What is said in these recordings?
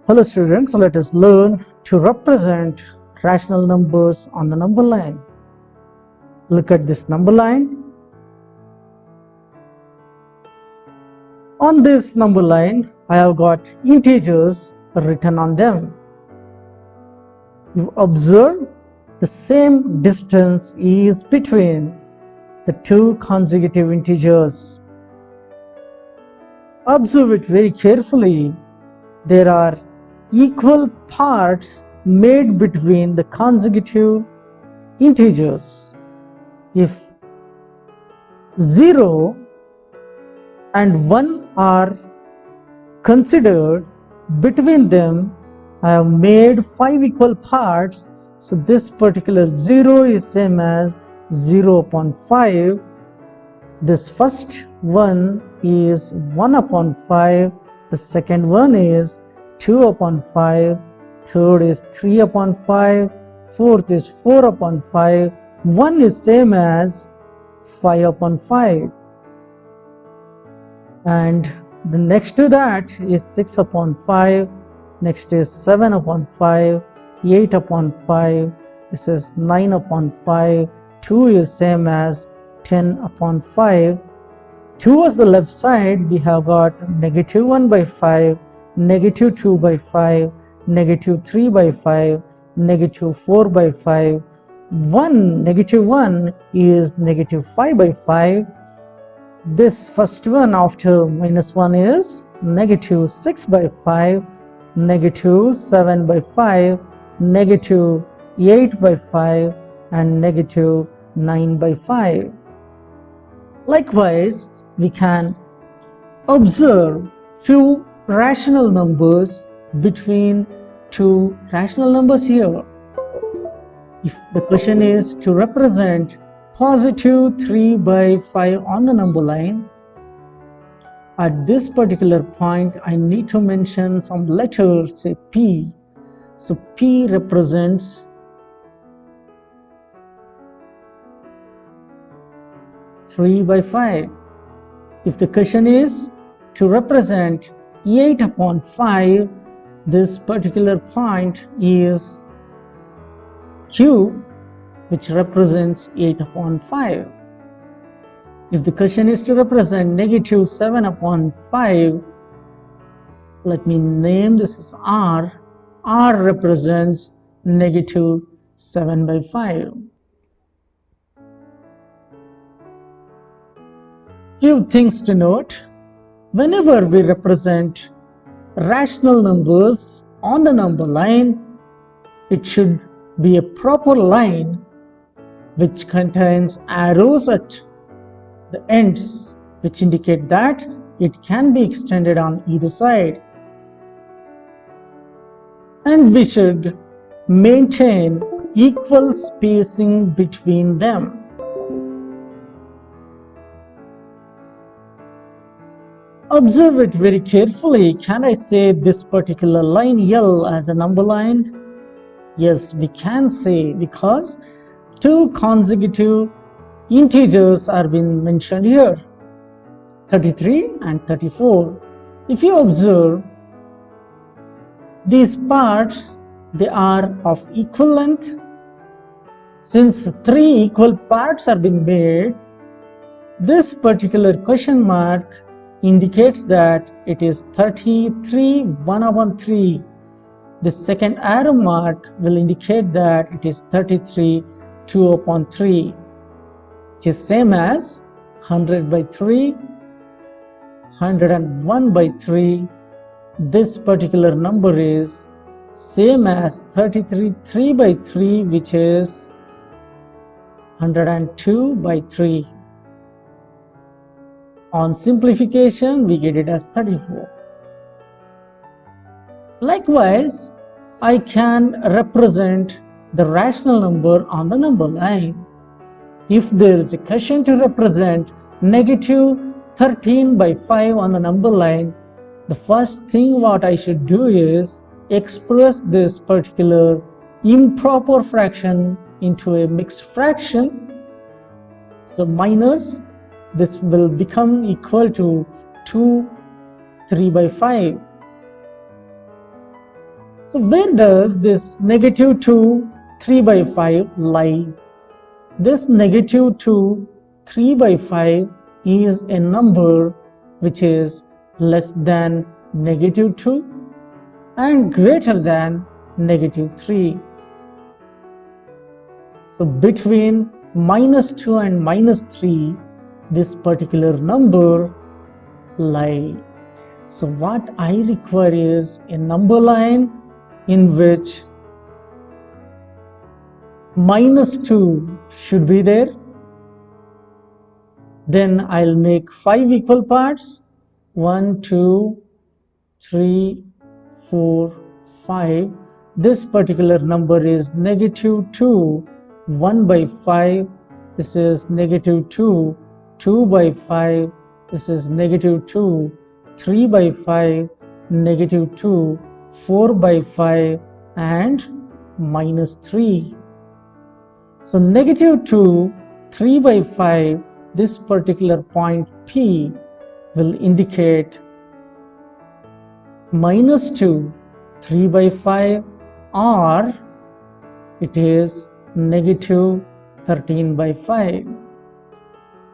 Hello students, let us learn to represent rational numbers on the number line. Look at this number line. On this number line, I have got integers written on them. You observe the same distance is between the two consecutive integers. Observe it very carefully. There are equal parts made between the consecutive integers. If 0 and 1 are considered, between them I have made 5 equal parts. So this particular 0 is same as 0 upon 5. This first one is 1 upon 5. The second one is 2 upon 5, third is 3 upon 5, fourth is 4 upon 5, 1 is same as 5 upon 5. And the next to that is 6 upon 5, next is 7 upon 5, 8 upon 5, this is 9 upon 5, 2 is same as 10 upon 5. Towards the left side, we have got negative 1 by 5, negative 2 by 5, negative 3 by 5, negative 4 by 5. Negative 1 is negative 5 by 5. This first one after minus 1 is negative 6 by 5, negative 7 by 5, negative 8 by 5, and negative 9 by 5. Likewise, we can observe few rational numbers between two rational numbers here. If the question is to represent positive 3 by 5 on the number line, at this particular point I need to mention some letters, say P. So P represents 3 by 5. If the question is to represent 8 upon 5, this particular point is Q, which represents 8 upon 5. If the question is to represent negative 7 upon 5, let me name this as R. R represents negative 7 by 5. Few things to note. Whenever we represent rational numbers on the number line, it should be a proper line which contains arrows at the ends which indicate that it can be extended on either side. And we should maintain equal spacing between them. Observe it very carefully. Can I say this particular line L as a number line? Yes, we can say, because two consecutive integers are being mentioned here, 33 and 34. If you observe these parts, they are of equal length. Since 3 equal parts are being made, this particular question mark indicates that it is 33 1 upon 3. The second arrow mark will indicate that it is 33 2 upon 3, which is same as 100 by 3, 101 by 3. This particular number is same as 33 3 by 3, which is 102 by 3. On simplification, we get it as 34. Likewise, I can represent the rational number on the number line. If there is a question to represent negative 13 by 5 on the number line, the first thing what I should do is express this particular improper fraction into a mixed fraction. So minus, this will become equal to 2 3 by 5. So where does this negative 2, 3 by 5 lie? This negative 2, 3 by 5 is a number which is less than negative 2 and greater than negative 3. So between minus 2 and minus 3, this particular number lie. So what I require is a number line in which minus 2 should be there. Then I'll make 5 equal parts. 1, 2, 3, 4, 5. This particular number is negative 2, 1 by 5. This is negative 2, 2 by 5. This is negative 2, 3 by 5, negative 2, 4 by 5, and minus 3. So negative 2, 3 by 5, this particular point P will indicate minus 2, 3 by 5, or it is negative 13 by 5.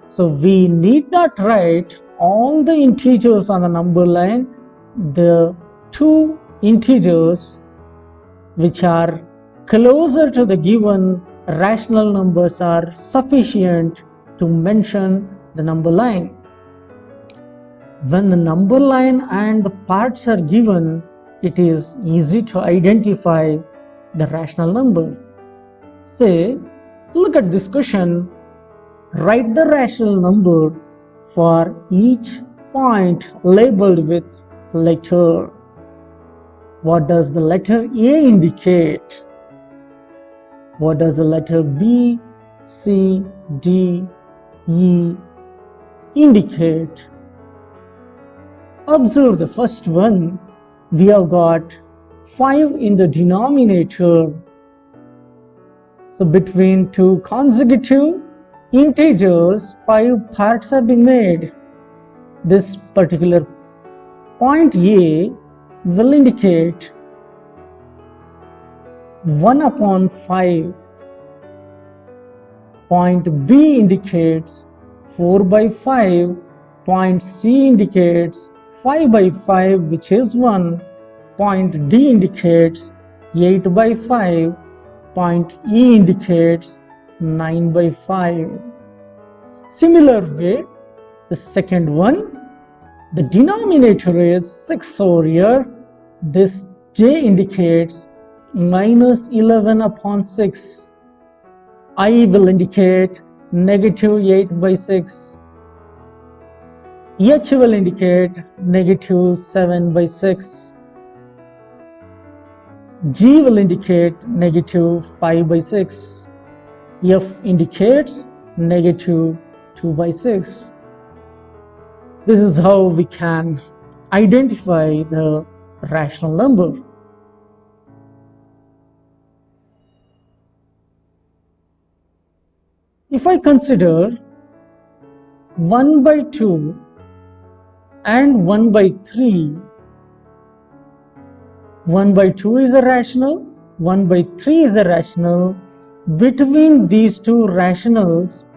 So we need not write all the integers on the number line. The two integers which are closer to the given rational numbers are sufficient to mention the number line. When the number line and the parts are given, it is easy to identify the rational number. Say, look at this question. Write the rational number for each point labeled with letter. What does the letter A indicate? What does the letter B, C, D, E indicate? Observe the first one. We have got 5 in the denominator. So between two consecutive integers, 5 parts have been made. This particular point A will indicate 1 upon 5. Point B indicates 4 by 5. Point C indicates 5 by 5, which is 1. Point D indicates 8 by 5. Point E indicates 9 by 5. Similar way, the second one, the denominator is 6 over here. This J indicates minus 11 upon 6. I will indicate negative 8 by 6. H will indicate negative 7 by 6. G will indicate negative 5 by 6. F indicates negative 2 by 6. This is how we can identify the rational number. If I consider 1 by 2 and 1 by 3, 1 by 2 is a rational, 1 by 3 is a rational. Between these two rationals,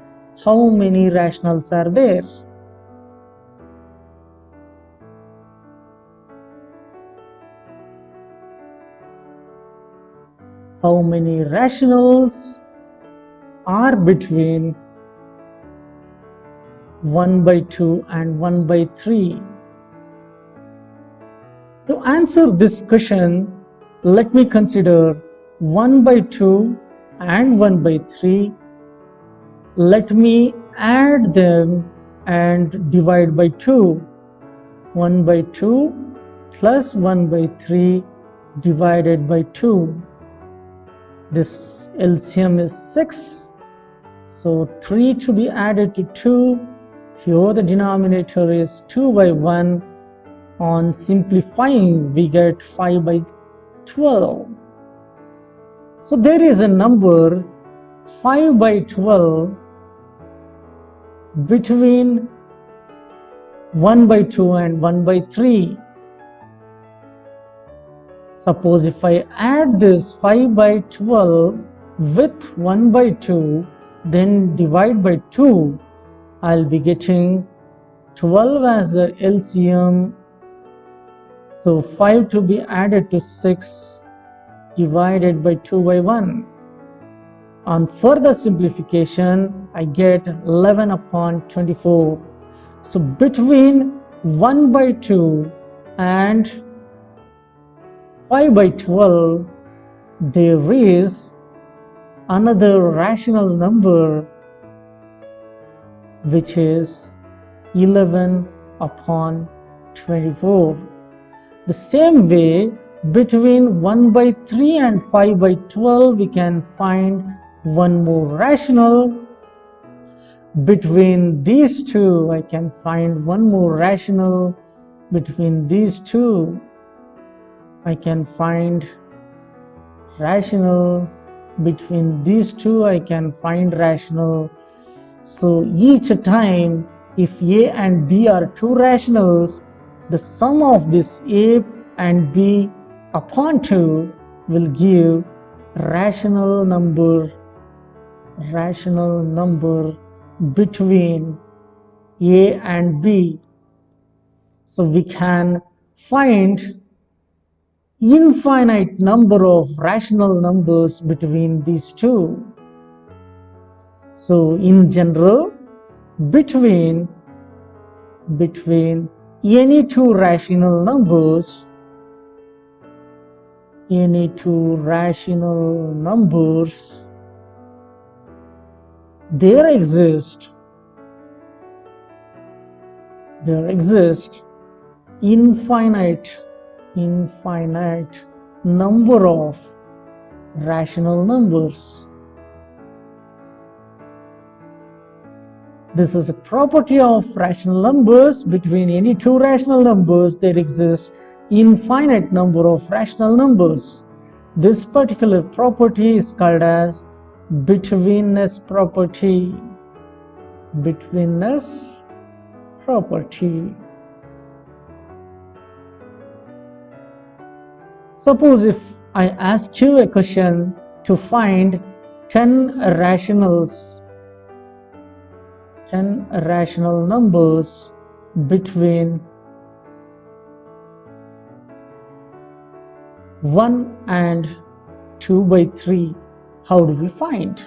how many rationals are there? How many rationals are between 1 by 2 and 1 by 3? To answer this question, let me consider 1 by 2 and 1 by 3. Let me add them and divide by 2. 1 by 2 plus 1 by 3 divided by 2. This LCM is 6. So 3 to be added to 2. Here the denominator is 2 by 1. On simplifying, we get 5 by 12. So there is a number 5 by 12 between 1 by 2 and 1 by 3. Suppose if I add this 5 by 12 with 1 by 2, then divide by 2, I'll be getting 12 as the LCM. So 5 to be added to 6 divided by 2 by 1. On further simplification, I get 11 upon 24. So between 1 by 2 and 5 by 12, there is another rational number, which is 11 upon 24. The same way, between 1 by 3 and 5 by 12, we can find one more rational. Between these two, I can find one more rational. Between these two, I can find rational. Between these two, I can find rational. So each time, if A and B are two rationals, the sum of this A and B upon 2 will give rational number between A and B. So we can find infinite number of rational numbers between these two. So in general, between any two rational numbers, there exist infinite number of rational numbers. This is a property of rational numbers. Between any two rational numbers, there exists infinite number of rational numbers. This particular property is called as betweenness property. Betweenness property. Suppose if I ask you a question to find 10 rational numbers between 1 and 2 by 3, how do we find?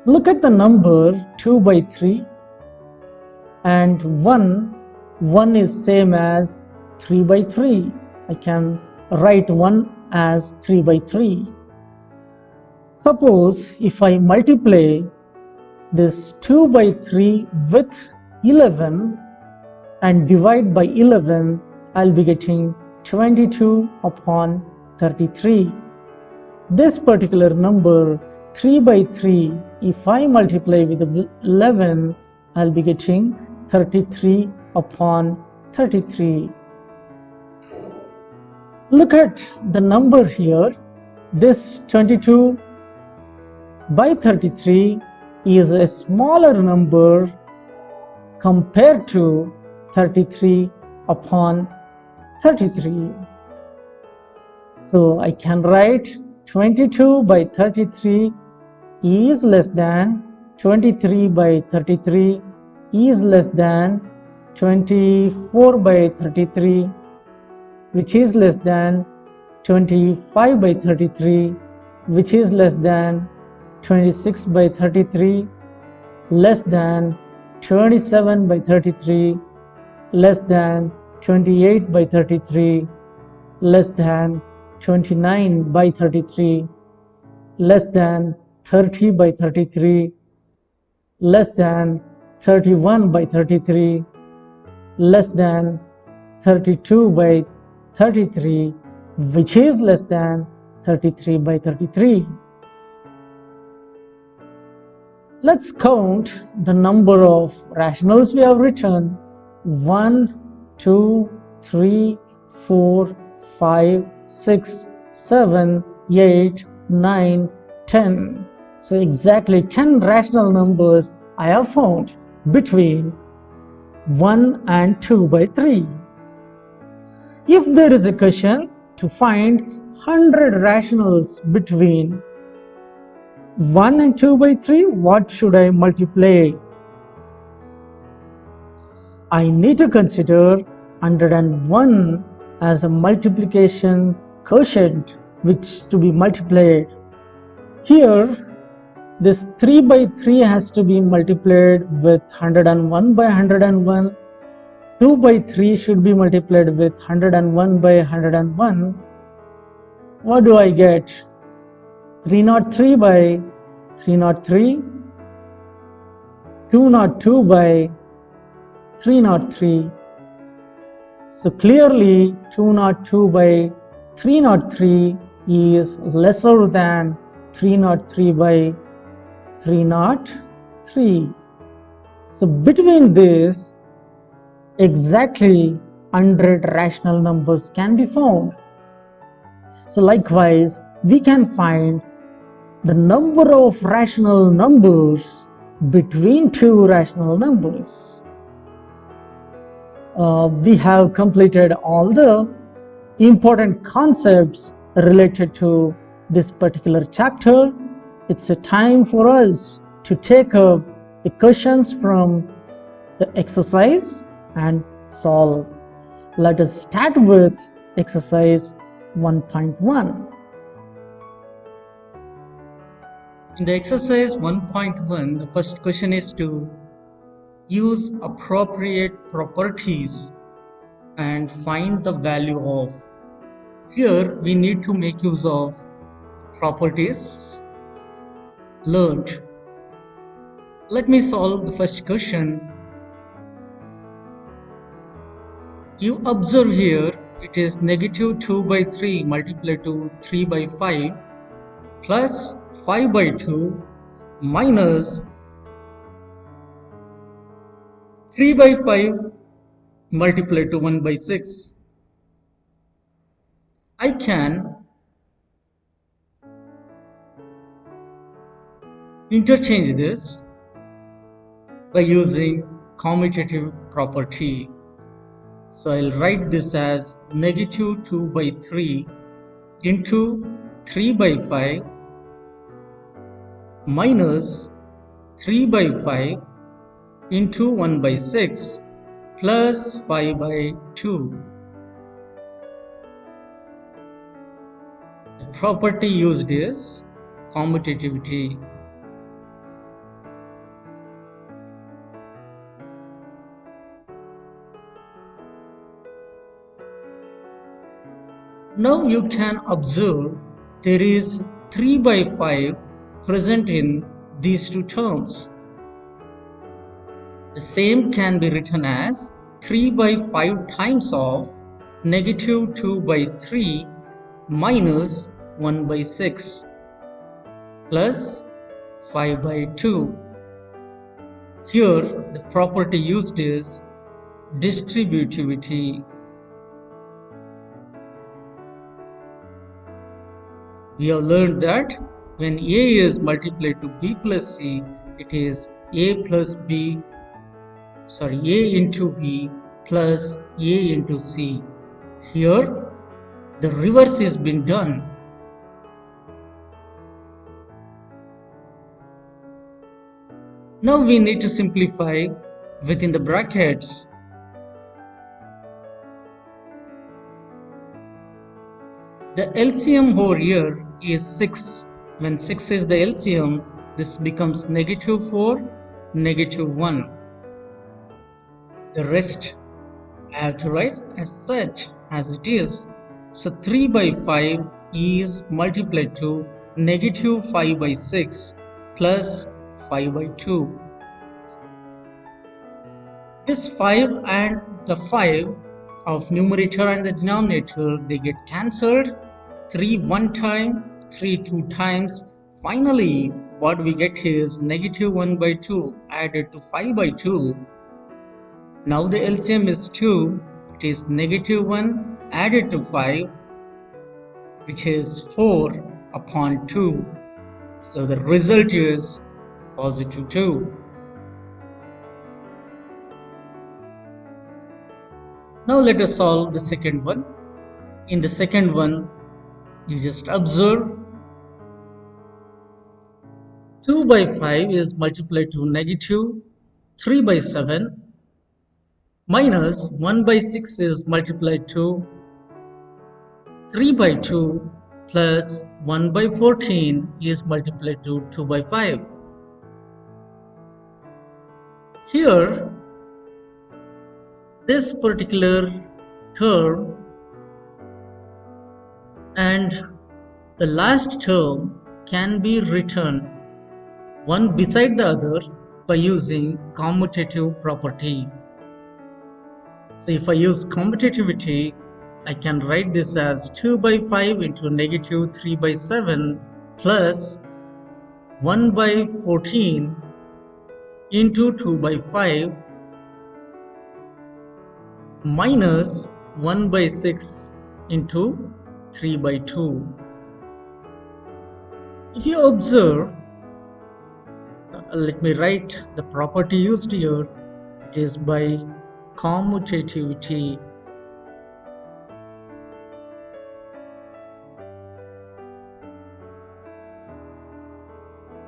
Look at the number 2 by 3 and 1 is same as 3 by 3. I can write 1 as 3 by 3. Suppose if I multiply this 2 by 3 with 11 and divide by 11, I'll be getting 22 upon 33. This particular number 3 by 3, if I multiply with 11, I'll be getting 33 upon 33. Look at the number here. This 22 by 33 is a smaller number compared to 33 upon 33. So I can write 22 by 33 is less than 23 by 33 is less than 24 by 33, which is less than 25 by 33, which is less than 26 by 33, less than 27 by 33, less than 28 by 33, less than 29 by 33, less than 30 by 33, less than 31 by 33, less than 32 by 33, which is less than 33 by 33. Let's count the number of rationals we have written. 1, 2, 3, 4, 5, 6, 7, 8, 9, 10. So exactly 10 rational numbers I have found between 1 and 2 by 3. If there is a question to find 100 rationals between 1 and 2 by 3, what should I multiply? I need to consider 101 as a multiplication quotient which to be multiplied. Here, this 3 by 3 has to be multiplied with 101 by 101. 2 by 3 should be multiplied with 101 by 101. What do I get? 303 by 303, 202 by 303. So clearly 202 by 303 is lesser than 303 by 303. So between this, exactly 100 rational numbers can be found. So likewise, we can find the number of rational numbers between two rational numbers. We have completed all the important concepts related to this particular chapter. It's a time for us to take up the questions from the exercise and solve. Let us start with exercise 1.1. In the exercise 1.1, the first question is to use appropriate properties and find the value of. Here we need to make use of properties learned. Let me solve the first question. You observe here it is negative 2 by 3 multiplied to 3 by 5 plus 5 by 2 minus 3 by 5 multiplied to 1 by 6. I can interchange this by using commutative property. So I'll write this as negative 2 by 3 into 3 by 5 minus 3 by 5 into 1 by 6 plus 5 by 2. The property used is commutativity. Now you can observe there is 3 by 5 present in these two terms. The same can be written as 3 by 5 times of negative 2 by 3 minus 1 by 6 plus 5 by 2. Here the property used is distributivity. We have learned that when A is multiplied to B plus C, it is A into B plus A into C. Here, the reverse is being done. Now we need to simplify within the brackets. The LCM over here is 6. When 6 is the LCM, this becomes negative 4, negative 1. The rest I have to write as such as it is. So 3 by 5 is multiplied to negative 5 by 6 plus 5 by 2. This 5 and the 5 of numerator and the denominator, they get cancelled. 3 one time, 3 two times. Finally, what we get is negative 1 by 2 added to 5 by 2. Now the LCM is 2. It is negative 1 added to 5, which is 4 upon 2. So the result is positive 2. Now let us solve the second one. In the second one, you just observe 2 by 5 is multiplied to negative 3 by 7 minus 1 by 6 is multiplied to 3 by 2 plus 1 by 14 is multiplied to 2 by 5. Here, this particular term and the last term can be written one beside the other by using commutative property. So if I use commutativity, I can write this as 2 by 5 into negative 3 by 7 plus 1 by 14 into 2 by 5 minus 1 by 6 into 3 by 2. If you observe, let me write the property used here is by commutativity.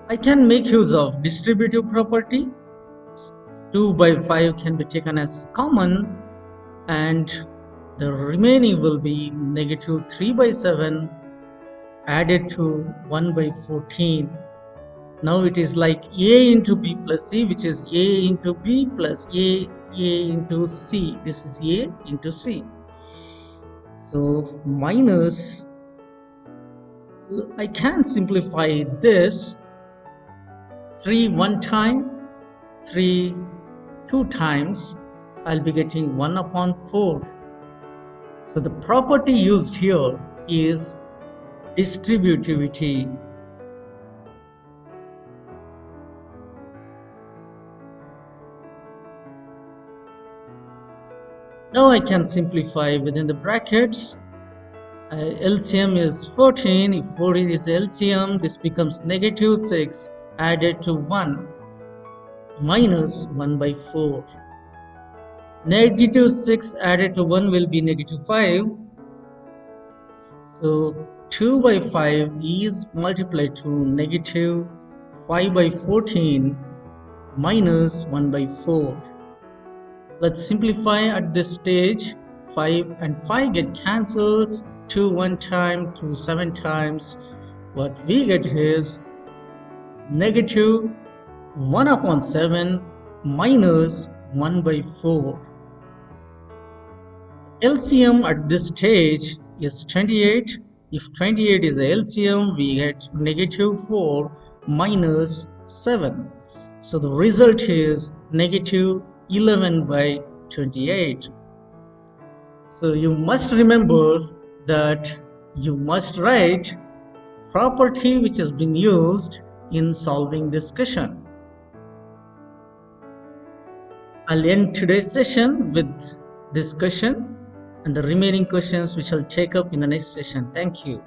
I can make use of distributive property. 2 by 5 can be taken as common and the remaining will be negative 3 by 7 added to 1 by 14. Now it is like A into B plus C, which is A into B plus A into C. This is A into C. So minus, I can simplify this 3 one time, 3 two times, I'll be getting 1 upon 4. So the property used here is distributivity. Now I can simplify within the brackets. LCM is 14. If 14 is LCM, this becomes negative 6 added to 1 minus 1 by 4. Negative 6 added to 1 will be negative 5. So 2 by 5 is multiplied to negative 5 by 14 minus 1 by 4. Let's simplify at this stage. 5 and 5 get cancels. 2 one time, 2 7 times. What we get is negative 1 upon 7 minus 1 by 4. LCM at this stage is 28. If 28 is the LCM, we get negative 4 minus 7. So the result is negative 11 by 28. So you must remember that you must write property which has been used in solving this question. I'll end today's session with this question and the remaining questions we shall take up in the next session. Thank you.